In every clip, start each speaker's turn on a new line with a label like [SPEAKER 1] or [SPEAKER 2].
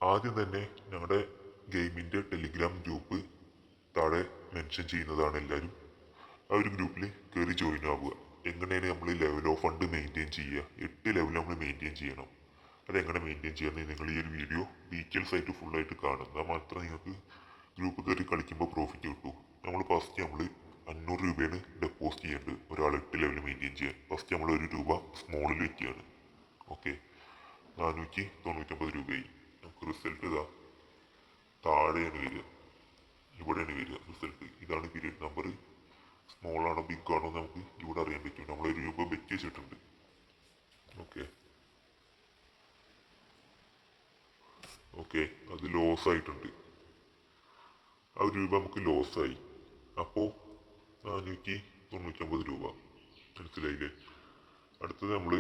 [SPEAKER 1] ആദ്യം തന്നെ ഞങ്ങളുടെ ഗെയിമിൻ്റെ ടെലിഗ്രാം ഗ്രൂപ്പ് താഴെ മെൻഷൻ ചെയ്യുന്നതാണ്. എല്ലാവരും ആ ഒരു ഗ്രൂപ്പിൽ കയറി ജോയിൻ ആവുക. എങ്ങനെയാണ് നമ്മൾ ലെവൽ ഓഫ് ഫണ്ട് മെയിൻറ്റെയിൻ ചെയ്യുക? 8 ലെവൽ നമ്മൾ മെയിൻറ്റെയിൻ ചെയ്യണം. അതെങ്ങനെ മെയിൻറ്റെയിൻ ചെയ്യാമെന്ന് നിങ്ങൾ ഈ ഒരു വീഡിയോ ഡീറ്റെയിൽസ് ആയിട്ട് ഫുള്ളായിട്ട് കാണും. എന്നാൽ മാത്രമേ നിങ്ങൾക്ക് ഗ്രൂപ്പ് കയറി കളിക്കുമ്പോൾ പ്രോഫിറ്റ് കിട്ടൂ. നമ്മൾ 500 രൂപയാണ് ഡെപ്പോസിറ്റ് ചെയ്യേണ്ടത് ഒരാൾ 8 ലെവൽ മെയിൻറ്റെയിൻ ചെയ്യാൻ. ഫസ്റ്റ് നമ്മൾ 1 രൂപ സ്മോളിൽ വയ്ക്കുകയാണ്. ഓക്കെ, 499 രൂപയായി. നമുക്ക് റിസൾട്ട് ഇതാ താഴെയാണ് വരിക, ഇവിടെയാണ് വരിക റിസൾട്ട്. ഇതാണ് പീരിയഡ് നമ്പർ. സ്മോൾ ആണോ ബിഗ് ആണോ നമുക്ക് ഇവിടെ അറിയാൻ പറ്റും. നമ്മൾ 1 രൂപ ബെറ്റ് വെച്ചിട്ടുണ്ട്. ഓക്കെ ഓക്കെ അത് ലോസ് ആയിട്ടുണ്ട്. ആ 1 രൂപ നമുക്ക് ലോസായി. അപ്പോൾ 499 രൂപ. മനസ്സിലായില്ലേ? അടുത്തത് നമ്മൾ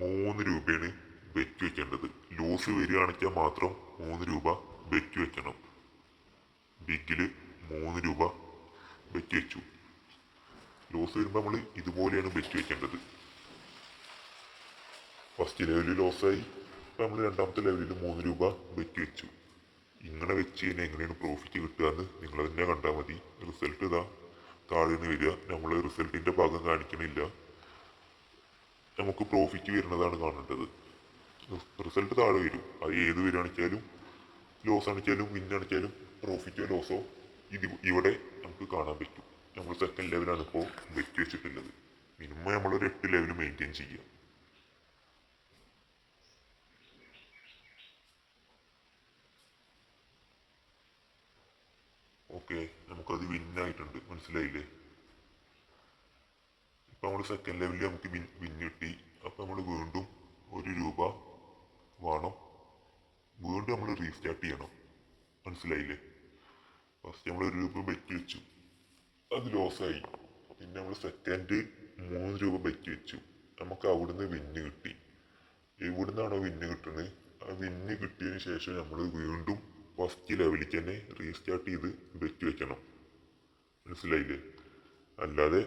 [SPEAKER 1] 3 രൂപയാണ് ബെറ്റ് വെക്കേണ്ടത്. ലോസ് വരികയാണെങ്കിൽ മാത്രം 3 രൂപ ബെറ്റ് വെക്കണം. ബിഗിൽ 3 രൂപ ബെറ്റ് വെച്ചു. ലോസ് വരുമ്പോൾ നമ്മൾ ഇതുപോലെയാണ് ബെറ്റ് വെക്കേണ്ടത്. ഫസ്റ്റ് ലെവലിൽ ലോസായി. ഇപ്പം നമ്മൾ രണ്ടാമത്തെ ലെവലിൽ 3 രൂപ ബെറ്റ് വെച്ചു. ഇങ്ങനെ വെച്ച് കഴിഞ്ഞാൽ എങ്ങനെയാണ് പ്രോഫിറ്റ് കിട്ടുക എന്ന് നിങ്ങൾ തന്നെ കണ്ടാൽ മതി. റിസൾട്ട് ഇതാ താഴെ നിന്ന് വരിക. നമ്മൾ റിസൾട്ടിൻ്റെ ഭാഗം കാണിക്കണില്ല, നമുക്ക് പ്രോഫിറ്റ് വരുന്നതാണ് കാണേണ്ടത്. റിസൾട്ട് താഴെ വരും. അത് ഏത് വരികയാണെച്ചാലും ലോസ് ആണെച്ചാലും വിന്നാണെച്ചാലും പ്രോഫിറ്റോ ലോസോ ഇവിടെ നമുക്ക് കാണാൻ പറ്റും. നമ്മൾ സെക്കൻഡ് ലെവലാണ് ഇപ്പോൾ ബെറ്റ് വെച്ചിട്ടുള്ളത്. മിനിമം നമ്മളൊരു 8 ലെവൽ മെയിൻറ്റെയിൻ ചെയ്യുക. ഓക്കെ, നമുക്കത് വിന്നായിട്ടുണ്ട്. മനസ്സിലായില്ലേ? ഇപ്പം നമ്മൾ സെക്കൻഡ് ലെവലിൽ നമുക്ക് വിന്ന് കിട്ടി. അപ്പം നമ്മൾ വീണ്ടും 1 രൂപ വേണം. വീണ്ടും നമ്മൾ റീസ്റ്റാർട്ട് ചെയ്യണം. മനസ്സിലായില്ലേ? ഫസ്റ്റ് നമ്മൾ 1 രൂപ ബെറ്റ് വെച്ചു, അത് ലോസായി. പിന്നെ നമ്മൾ സെക്കൻഡ് 3 രൂപ ബെറ്റ് വെച്ചു, നമുക്ക് അവിടുന്ന് വിന്ന് കിട്ടി. എവിടുന്നാണോ വിന്ന് കിട്ടുന്നത് ആ വിന്ന് കിട്ടിയതിന് ശേഷം നമ്മൾ വീണ്ടും ഫസ്റ്റ് ലെവലിലേക്ക് തന്നെ റീസ്റ്റാർട്ട് ചെയ്ത് ബെറ്റ് വെക്കണം. മനസ്സിലായില്ലേ? അല്ലാതെ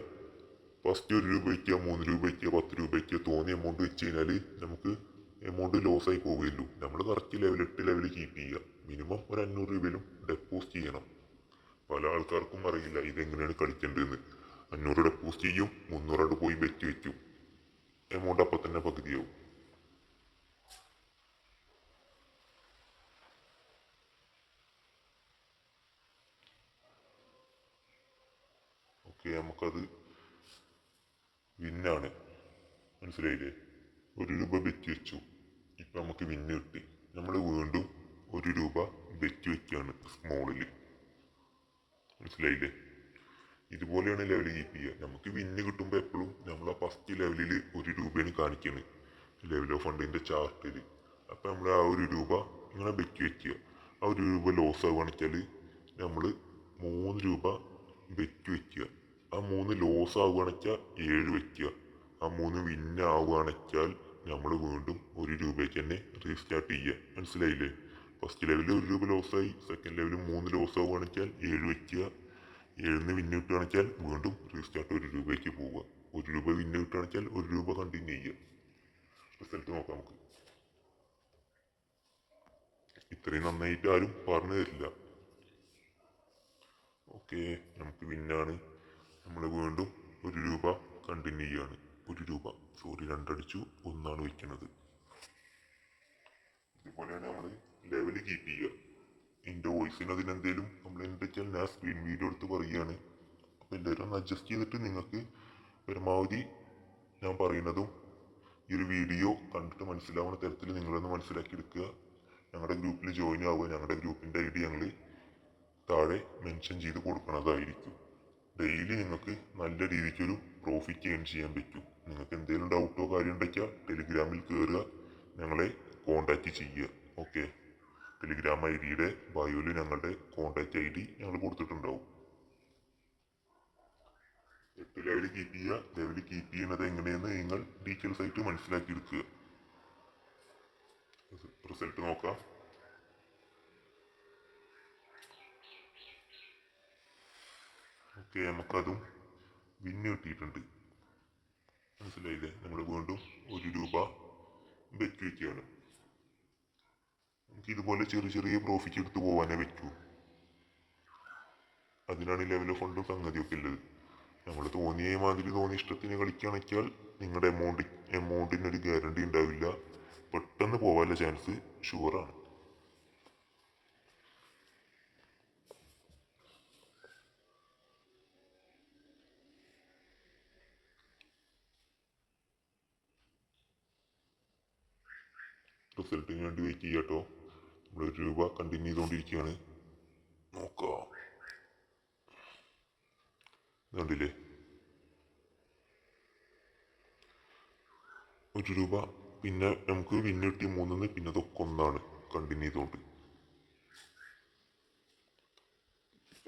[SPEAKER 1] ഫസ്റ്റ് 1 രൂപ വയ്ക്കുക, 3 രൂപ വയ്ക്കുക, 10 രൂപ വയ്ക്കുക, തോന്നിയ എമൗണ്ട് വെച്ച് കഴിഞ്ഞാൽ നമുക്ക് എമൗണ്ട് ലോസായി പോവുകയുള്ളൂ. നമ്മൾ കറക്റ്റ് ലെവൽ 8 ലെവൽ കീപ്പ് ചെയ്യുക. മിനിമം ഒരു 500 രൂപയിലും ഡെപ്പോസിറ്റ് ചെയ്യണം. പല ആൾക്കാർക്കും അറിയില്ല ഇതെങ്ങനെയാണ് കളിക്കേണ്ടതെന്ന്. 500 ഡെപ്പോസിറ്റ് ചെയ്യും, 300 പോയി ബെറ്റ് വെക്കും, എമൗണ്ട് അപ്പം തന്നെ പകുതിയാവും. ഓക്കെ, നമുക്കത് വിന്നാണ്. മനസ്സിലായില്ലേ? 1 രൂപ ബെറ്റ് വെച്ചു, ഇപ്പം നമുക്ക് വിന്ന് കിട്ടി. നമ്മൾ വീണ്ടും 1 രൂപ ബെറ്റ് വെക്കുകയാണ് സ്മോളിൽ. മനസ്സിലായില്ലേ? ഇതുപോലെയാണ് ലെവൽ കീപ്പ് ചെയ്യുക. നമുക്ക് വിന്ന് കിട്ടുമ്പോൾ എപ്പോഴും നമ്മൾ ആ ഫസ്റ്റ് ലെവലിൽ 1 രൂപയാണ് കാണിക്കുന്നത് ലെവൽ ഓഫ് ഫണ്ടിൻ്റെ ചാർട്ടിൽ. അപ്പം നമ്മൾ ആ 1 രൂപ ഇങ്ങനെ ബെറ്റ് വെക്കുക. ആ 1 രൂപ ലോസ് ആവുകയാണെന്ന് വെച്ചാൽ നമ്മൾ 3 രൂപ ബെറ്റ് വെക്കുക. ആ 3 ലോസ് ആവുകയാണെന്ന് 7 വെക്കുക. ആ 3 വിന്ന് ആവുകയാണെന്ന് നമ്മൾ വീണ്ടും 1 രൂപയ്ക്ക് തന്നെ റീസ്റ്റാർട്ട് ചെയ്യുക. മനസ്സിലായില്ലേ? ഫസ്റ്റ് ലെവലിൽ 1 രൂപ ലോസായി, സെക്കൻഡ് ലെവലിൽ 3 ലോസ് ആവുകയാണെന്ന് 7 വെക്കുക. 7 വിന്ന് കിട്ടുകയാണെന്ന് വീണ്ടും റീസ്റ്റാർട്ട് 1 രൂപയ്ക്ക് പോവുക. 1 രൂപ വിന്ന് കിട്ടുകയാണെന്ന് 1 രൂപ കണ്ടിന്യൂ ചെയ്യുക. റിസൾട്ട് നോക്കാം നമുക്ക്. ഇത്രയും നന്നായിട്ട് ആരും പറഞ്ഞു തരില്ല. ഓക്കെ, നമുക്ക് വിന്നാണ്. നമ്മൾ വീണ്ടും 1 രൂപ കണ്ടിന്യൂ ചെയ്യാണ്. 1 രൂപ സോറി 2 അടിച്ചു, 1 വയ്ക്കുന്നത്. ഇതുപോലെയാണ് നമ്മൾ ലെവൽ കീപ്പ് ചെയ്യുക. എൻ്റെ വോയിസിന് അതിനെന്തേലും കംപ്ലൈൻറ്റ് വെച്ചാൽ ഞാൻ സ്ക്രീൻ വീഡിയോ എടുത്ത് പറയുകയാണ്. അപ്പോൾ എല്ലാവരും ഒന്ന് അഡ്ജസ്റ്റ് ചെയ്തിട്ട് നിങ്ങൾക്ക് പരമാവധി ഞാൻ പറയുന്നതും ഈ ഒരു വീഡിയോ കണ്ടിട്ട് മനസ്സിലാവുന്ന തരത്തിൽ നിങ്ങളൊന്ന് മനസ്സിലാക്കിയെടുക്കുക. ഞങ്ങളുടെ ഗ്രൂപ്പിൽ ജോയിൻ ആവുക. ഞങ്ങളുടെ ഗ്രൂപ്പിൻ്റെ ID ഞങ്ങൾ താഴെ മെൻഷൻ ചെയ്ത് കൊടുക്കുന്നതായിരിക്കും. ഡെയിലി നിങ്ങൾക്ക് നല്ല രീതിക്കൊരു പ്രോഫിറ്റ് ഏൺ ചെയ്യാൻ പറ്റും. നിങ്ങൾക്ക് എന്തെങ്കിലും ഡൗട്ടോ കാര്യം ഉണ്ടെങ്കിൽ ടെലിഗ്രാമിൽ കയറുക, ഞങ്ങളെ കോൺടാക്റ്റ് ചെയ്യുക. ഓക്കെ, ടെലിഗ്രാം ID ബയോയിൽ ഞങ്ങളുടെ കോൺടാക്റ്റ് ID ഞങ്ങൾ കൊടുത്തിട്ടുണ്ടാവും. 8 ലെവൽ കീപ്പ് ചെയ്യുക. ലെവൽ കീപ്പ് ചെയ്യുന്നത് എങ്ങനെയെന്ന് നിങ്ങൾ ഡീറ്റെയിൽസ് ആയിട്ട് മനസ്സിലാക്കിയെടുക്കുക. റിസൾട്ട് നോക്കാം. ഓക്കെ, നമുക്കതും വിന്ന് കിട്ടിയിട്ടുണ്ട്. മനസ്സിലായില്ലേ? നമ്മൾ വീണ്ടും 1 രൂപ ബെറ്റ് വയ്ക്കുകയാണ്. ഇതുപോലെ ചെറിയ ചെറിയ പ്രോഫിറ്റ് എടുത്ത് പോകാനേ പറ്റൂ. അതിനാണ് ലെവൽ ഓഫ് ഫണ്ടും സംഗതിയൊക്കെ ഉള്ളത്. നമ്മൾ തോന്നിയ മാതിരി തോന്നിയ ഇഷ്ടത്തിന് കളിക്കുകയാണെന്ന് വെച്ചാൽ നിങ്ങളുടെ എമൗണ്ടിനൊരു ഗ്യാരണ്ടി ഉണ്ടാവില്ല. പെട്ടെന്ന് പോകാനുള്ള ചാൻസ് ഷുവറാണ്. റിസൾട്ടിന് വേണ്ടി വെയിറ്റ് ചെയ്യാട്ടോ. നമ്മൾ ഒരു രൂപ കണ്ടിന്യൂ ചെയ്തുകൊണ്ടിരിക്കുകയാണ്. നോക്കാം. കണ്ടില്ലേ, ഒരു രൂപ. പിന്നെ നമുക്ക് വിന്ന് കിട്ടിയ 3 പിന്നെ അതൊക്കെ 1 കണ്ടിന്യൂ ചെയ്തുകൊണ്ട്.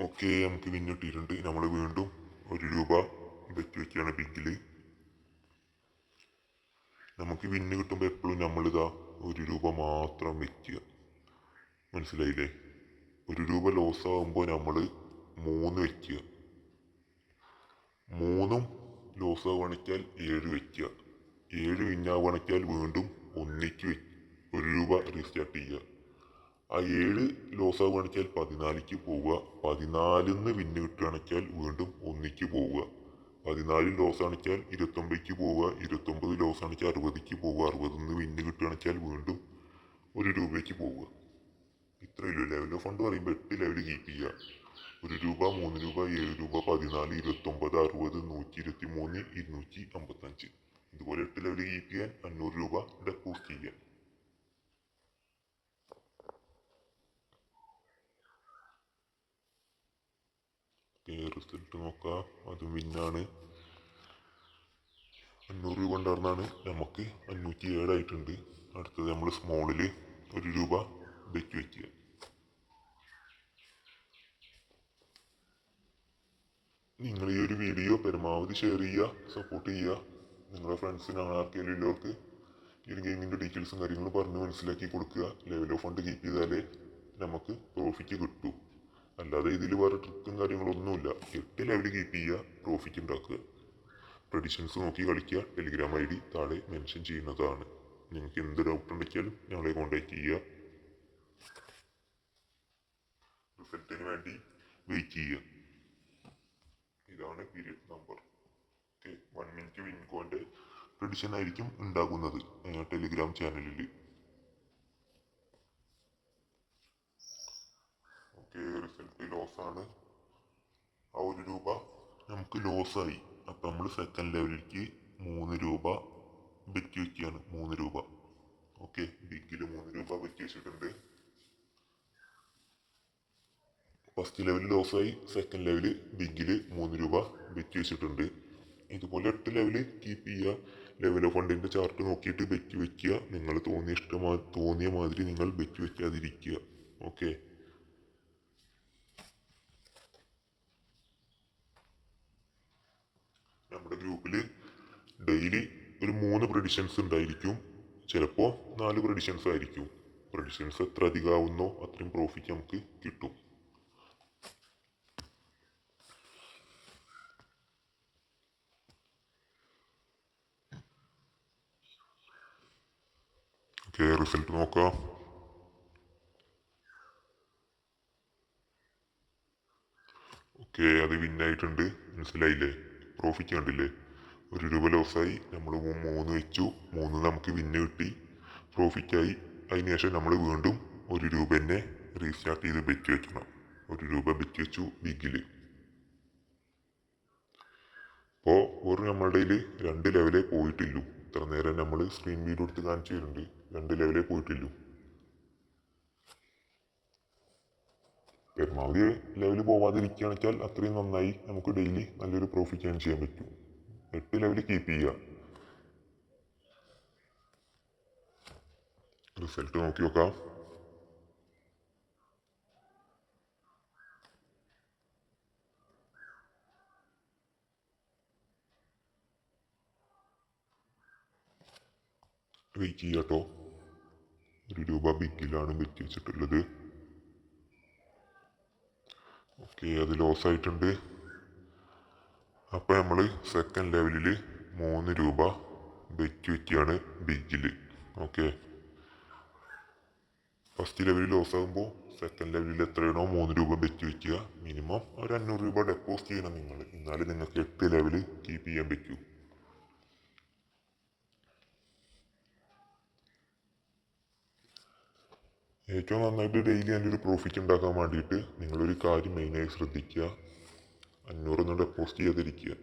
[SPEAKER 1] ഓക്കെ, നമുക്ക് വിന്ന് കിട്ടിയിട്ടുണ്ട്. നമ്മൾ വീണ്ടും 1 രൂപ ബെറ്റ് വെക്കുകയാണ് ബിഗിൽ. നമുക്ക് വിന്ന് കിട്ടുമ്പോൾ എപ്പോഴും നമ്മളിതാ 1 രൂപ മാത്രം വെക്കുക. മനസ്സിലായില്ലേ? 1 രൂപ ലോസ് ആകുമ്പോൾ നമ്മൾ 3 വെക്കുക. 3 ലോസ് ആവുകയാണെങ്കിൽ 7 വെക്കുക. 7 വിന്നാവുകയാണെങ്കിൽ വീണ്ടും 1 രൂപ റീസ്റ്റാർട്ട് ചെയ്യുക. ആ 7 ലോസ് ആവുകയാണെങ്കിൽ 14 പോവുക. 14 വിന്ന് കിട്ടുകയാണെങ്കിൽ വീണ്ടും 1 പോവുക. 14 ലോസ് ആണെങ്കിൽ 29 പോവുക. 29 ലോസ് ആണെങ്കിൽ 60 പോവുക. 60 വിന്ന് കിട്ടുകയാണെങ്കിൽ വീണ്ടും 1 രൂപയ്ക്ക് പോവുക. ഇത്രയേ ഉള്ളൂ. ലെവൽ ഓഫ് ഫണ്ട് പറയുമ്പോൾ 8 ലെവൽ കീപ്പ് ചെയ്യുക. 1 രൂപ, 3 രൂപ, 7 രൂപ, 14, 29, 60, 123, 255. ഇതുപോലെ 8 ലെവൽ കീപ്പ് ചെയ്യാൻ 500 രൂപ ഡെപ്പോസിറ്റ് ചെയ്യാൻ. റിസൾട്ട് നോക്കാം. അതും വിന്നാണ്. 500 രൂപ ഉണ്ടായിരുന്നാണ്, നമുക്ക് 507 ആയിട്ടുണ്ട്. അടുത്തത് നമ്മൾ സ്മോളിൽ 1 രൂപ ബെറ്റ് വയ്ക്കുക. നിങ്ങൾ ഈ ഒരു വീഡിയോ പരമാവധി ഷെയർ ചെയ്യുക, സപ്പോർട്ട് ചെയ്യുക. നിങ്ങളുടെ ഫ്രണ്ട്സിന് ആർക്കെങ്കിലും ഉള്ളവർക്ക് ഈ ഒരു ഗെയിമിൻ്റെ ഡീറ്റെയിൽസും കാര്യങ്ങളും പറഞ്ഞ് മനസ്സിലാക്കി കൊടുക്കുക. ലെവൽ ഓഫ് ഫണ്ട് കീപ്പ് ചെയ്താലേ നമുക്ക് പ്രോഫിറ്റ് കിട്ടൂ. അല്ലാതെ ഇതിൽ വേറെ ട്രിക്കും കാര്യങ്ങളൊന്നുമില്ല. 8 ലെവൽ കീപ്പ് ചെയ്യുക, പ്രോഫിറ്റ് ഉണ്ടാക്കുക. പ്രഡിഷൻസ് നോക്കി കളിക്കുക. ടെലിഗ്രാം ID താഴെ മെൻഷൻ ചെയ്യുന്നതാണ്. നിങ്ങൾക്ക് എന്ത് ഡൗട്ട് ഉണ്ടെങ്കിലും ഞങ്ങളെ കോൺടാക്ട് ചെയ്യുക. റിസൾട്ടിന് വേണ്ടി വെയിറ്റ് ചെയ്യുക. ഇതാണ് പീരിയഡ് നമ്പർ. ഓക്കെ, 1 മിനിറ്റ് വിൻകോൻ്റെ പ്രഡിഷൻ ആയിരിക്കും ഉണ്ടാകുന്നത് ടെലിഗ്രാം ചാനലിൽ. ഓക്കെ, റിസൾട്ട് ലോസ് ആണ്. ആ 1 രൂപ നമുക്ക് ലോസായി. അപ്പം നമ്മൾ സെക്കൻഡ് ലെവലിലേക്ക് 3 രൂപ ബെറ്റ് വയ്ക്കുകയാണ്. 3 രൂപ. ഓക്കെ, ബിഗിൽ 3 രൂപ ബെറ്റ് വെച്ചിട്ടുണ്ട്. ഫസ്റ്റ് ലെവൽ ലോസായി. സെക്കൻഡ് ലെവൽ ബിഗിൽ 3 രൂപ ബെറ്റ് വെച്ചിട്ടുണ്ട്. ഇതുപോലെ 8 ലെവൽ കീപ്പ് ചെയ്യുക. ലെവൽ ഓഫ് ഫണ്ടിൻ്റെ ചാർട്ട് നോക്കിയിട്ട് ബെറ്റ് വയ്ക്കുക. നിങ്ങൾ തോന്നിയ മാതിരി നിങ്ങൾ ബെറ്റ് വയ്ക്കാതിരിക്കുക. ഓക്കെ, നമ്മുടെ ഗ്രൂപ്പിൽ ഡെയിലി ഒരു 3 പ്രഡിഷൻസ് ഉണ്ടായിരിക്കും. ചിലപ്പോൾ 4 പ്രഡിഷൻസ് ആയിരിക്കും. പ്രഡിഷൻസ് എത്ര അധികമാവുന്നോ അത്രയും പ്രോഫിറ്റ് നമുക്ക് കിട്ടും. ഓക്കെ, റിസൾട്ട് നോക്കാം. ഓക്കെ, അത് വിന്നായിട്ടുണ്ട്. മനസ്സിലായില്ലേ? പ്രോഫിറ്റ് കണ്ടില്ലേ? 1 രൂപ ലോസായി. നമ്മൾ 3 വെച്ചു. 3 നമുക്ക് വിന്ന് കിട്ടി, പ്രോഫിറ്റായി. അതിനുശേഷം നമ്മൾ വീണ്ടും 1 രൂപ തന്നെ റീസ്റ്റാർട്ട് ചെയ്ത് ബെറ്റ് വെക്കണം. 1 രൂപ ബെറ്റ് വെച്ചു ബിഗിൽ. അപ്പോൾ നമ്മളുടെ കയ്യിൽ 2 ലെവലേ പോയിട്ടില്ലൂ. ഇത്ര നേരം നമ്മൾ സ്ക്രീൻ വീഡിയോ എടുത്ത് കാണിച്ചു തരുന്നുണ്ട്. 2 ലെവലേ പോയിട്ടില്ലൂ. പരമാവധി ലെവൽ പോവാതിരിക്കുകയാണെന്ന് വെച്ചാൽ അത്രയും നന്നായി. നമുക്ക് ഡെയിലി നല്ലൊരു പ്രോഫിറ്റ് ഏൺ ചെയ്യാൻ പറ്റും. 8 ലെവൽ കീപ്പ് ചെയ്യുക. റിസൾട്ട് നോക്കി നോക്കാം. വെയിറ്റ് ചെയ്യാട്ടോ. 1 രൂപ ബിഗിലാണ് ബെറ്റ് വെച്ചിട്ടുള്ളത്. ഓക്കെ, അത് ലോസ് ആയിട്ടുണ്ട്. അപ്പോൾ നമ്മൾ സെക്കൻഡ് ലെവലിൽ 3 രൂപ ബെറ്റ് വയ്ക്കുകയാണ് ബിഗിൽ. ഓക്കെ, ഫസ്റ്റ് ലെവലിൽ ലോസ് ആകുമ്പോൾ സെക്കൻഡ് ലെവലിൽ എത്രയാണോ 3 രൂപ വെച്ച് വെക്കുക. മിനിമം ഒരു 500 രൂപ ഡെപ്പോസിറ്റ് ചെയ്യണം നിങ്ങൾ. എന്നാലും നിങ്ങൾക്ക് 8 ലെവൽ കീപ്പ് ചെയ്യാൻ പറ്റൂ. ഏറ്റവും നന്നായിട്ട് ഡെയിലി അതിൻ്റെ പ്രോഫിറ്റ് ഉണ്ടാക്കാൻ വേണ്ടിയിട്ട് നിങ്ങളൊരു കാര്യം മെയിനായി ശ്രദ്ധിക്കുക. 500 ഡെപ്പോസിറ്റ് ചെയ്യാതിരിക്കുക.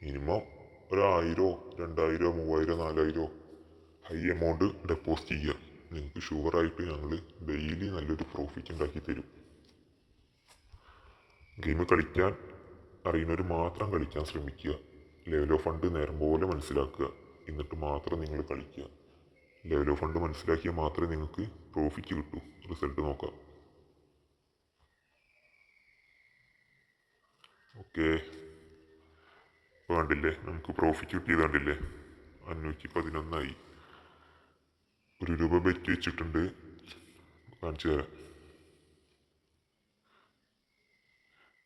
[SPEAKER 1] മിനിമം ഒരു 1000, 2000, 3000, 4000 ഹൈ എമൗണ്ട് ഡെപ്പോസിറ്റ് ചെയ്യുക. നിങ്ങൾക്ക് ഷുവറായിട്ട് ഞങ്ങൾ ഡെയിലി നല്ലൊരു പ്രോഫിറ്റ് ഉണ്ടാക്കി തരും. ഗെയിം കളിക്കാൻ അറിയുന്നവർ മാത്രം കളിക്കാൻ ശ്രമിക്കുക. ലെവൽ ഓഫ് ഫണ്ട് നേരം പോലെ മനസ്സിലാക്കുക. എന്നിട്ട് മാത്രം നിങ്ങൾ കളിക്കുക. ലെവൽ ഓഫ് ഫണ്ട് മനസ്സിലാക്കിയാൽ മാത്രമേ നിങ്ങൾക്ക് പ്രോഫിറ്റ് കിട്ടൂ. റിസൾട്ട് നോക്കാം. ഓക്കെ, ഇപ്പോൾ കണ്ടില്ലേ നമുക്ക് പ്രോഫിറ്റ് കിട്ടിയത് കണ്ടില്ലേ? 511 1 രൂപ ബെറ്റ് വെച്ചിട്ടുണ്ട്. കാണിച്ചു തരാം.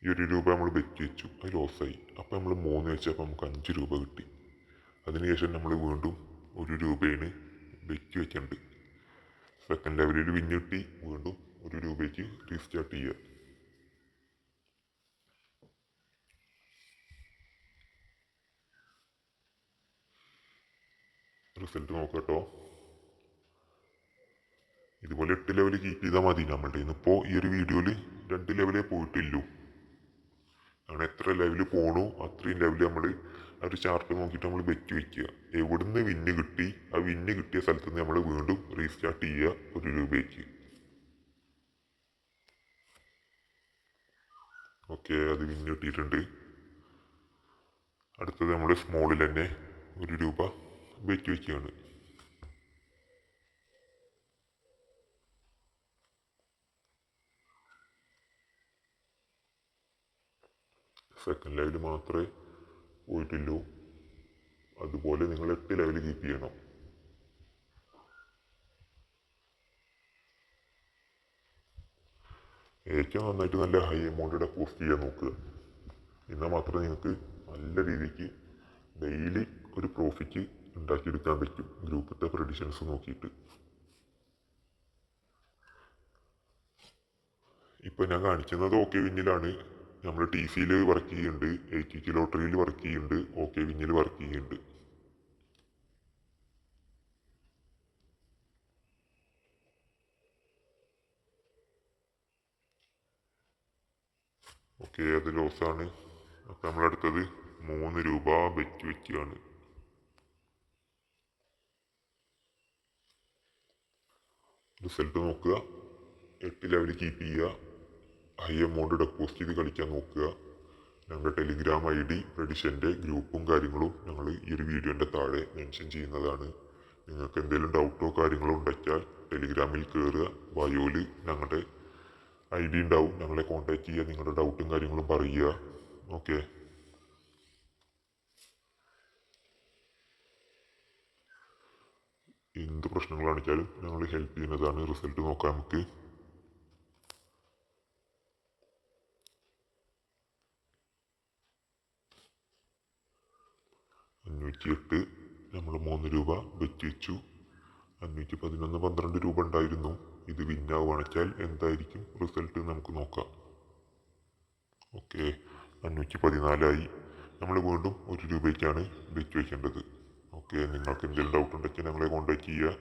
[SPEAKER 1] ഈ 1 രൂപ നമ്മൾ ബെറ്റ് വെച്ചു, അത് ലോസായി. അപ്പോൾ നമ്മൾ 3 വെച്ചപ്പോൾ നമുക്ക് 5 രൂപ കിട്ടി. അതിനുശേഷം നമ്മൾ വീണ്ടും 1 രൂപയാണ് ബെറ്റ് വെച്ചിട്ടുണ്ട്. സെക്കൻഡ് ലെവലിൽ വിൻ കിട്ടി. വീണ്ടും 1 രൂപയ്ക്ക് റീസ്റ്റാർട്ട് ചെയ്യുക. റിസൾട്ട് നോക്കട്ടോ. ഇതുപോലെ 8 ലെവൽ കീപ്പ് ചെയ്താൽ മതി. നമ്മളുടെ ഇന്നിപ്പോൾ ഈ ഒരു വീഡിയോയിൽ 2 ലെവലേ പോയിട്ടുള്ളൂ. അങ്ങനെ എത്ര ലെവൽ പോകണോ അത്രയും ലെവൽ നമ്മൾ ആ ഒരു ചാർട്ട് നോക്കിയിട്ട് നമ്മൾ ബെറ്റ് വയ്ക്കുക. എവിടുന്ന് വിന്ന് കിട്ടി ആ വിന്ന് കിട്ടിയ സ്ഥലത്ത് നിന്ന് നമ്മൾ വീണ്ടും റീസ്റ്റാർട്ട് ചെയ്യുക 1 രൂപയ്ക്ക്. ഓക്കെ, അത് വിന്ന് കിട്ടിയിട്ടുണ്ട്. അടുത്തത് നമ്മൾ സ്മോളിൽ തന്നെ 1 രൂപ ബെറ്റ് വയ്ക്കുകയാണ്. സെക്കൻഡ് ലെവൽ മാത്രമേ പോയിട്ടുള്ളൂ. അതുപോലെ നിങ്ങൾ 8 ലെവൽ കീപ്പ് ചെയ്യണം. ഏറ്റവും നന്നായിട്ട് നല്ല ഹൈ എമൗണ്ട് ഡെപ്പോസിറ്റ് ചെയ്യാൻ നോക്കുക. എന്നാൽ മാത്രമേ നിങ്ങൾക്ക് നല്ല രീതിക്ക് ഡെയിലി ഒരു പ്രോഫിറ്റ് ഉണ്ടാക്കിയെടുക്കാൻ പറ്റും. ഗ്രൂപ്പിലത്തെ പ്രഡിഷൻസ് നോക്കിയിട്ട്. ഇപ്പോൾ ഞാൻ കാണിക്കുന്നത് ഓക്കെ വിന്നിലാണ്. നമ്മൾ ടി സിയിൽ വർക്ക് ചെയ്യുന്നുണ്ട്, ATT ലോട്ടറിയിൽ വർക്ക് ചെയ്യുന്നുണ്ട്, ഓക്കെ വിന്നിൽ വർക്ക് ചെയ്യുന്നുണ്ട്. ഓക്കെ, അത് ലോസാണ്. അപ്പം നമ്മളടുത്തത് 3 രൂപ ബെറ്റ് വെക്കുകയാണ്. റിസൾട്ട് നോക്കുക. 8 ലെവൽ കീപ്പ് ചെയ്യുക. ഹൈ എമൗണ്ട് ഡെപ്പോസിറ്റ് ചെയ്ത് കളിക്കാൻ നോക്കുക. ഞങ്ങളുടെ ടെലിഗ്രാം ID പ്രഡിഷൻ്റെ ഗ്രൂപ്പും കാര്യങ്ങളും ഞങ്ങൾ ഈ ഒരു വീഡിയോൻ്റെ താഴെ മെൻഷൻ ചെയ്യുന്നതാണ്. നിങ്ങൾക്ക് എന്തെങ്കിലും ഡൗട്ടോ കാര്യങ്ങളോ ഉണ്ടെച്ചാൽ ടെലിഗ്രാമിൽ കയറുക. ബയോയിൽ ഞങ്ങളുടെ ID ഉണ്ടാവും. ഞങ്ങളെ കോൺടാക്റ്റ് ചെയ്യുക. നിങ്ങളുടെ ഡൗട്ടും കാര്യങ്ങളും പറയുക. ഓക്കെ, എന്ത് പ്രശ്നങ്ങളാണെച്ചാലും ഞങ്ങൾ ഹെൽപ്പ് ചെയ്യുന്നതാണ്. റിസൾട്ട് നോക്കാം നമുക്ക്. 508 നമ്മൾ 3 രൂപ ബെറ്റ് വെച്ചു. 511 12 രൂപ ഉണ്ടായിരുന്നു. ഇത് വിന്നാവുകയാണെച്ചാൽ എന്തായിരിക്കും റിസൾട്ട് നമുക്ക് നോക്കാം. ഓക്കെ, 514 നമ്മൾ വീണ്ടും 1 രൂപയ്ക്കാണ് ബെറ്റ് വയ്ക്കേണ്ടത്. ഓക്കെ, നിങ്ങൾക്ക് എന്തെങ്കിലും ഡൗട്ട് ഉണ്ടെങ്കിൽ ഞങ്ങളെ കോൺടാക്റ്റ് ചെയ്യുക.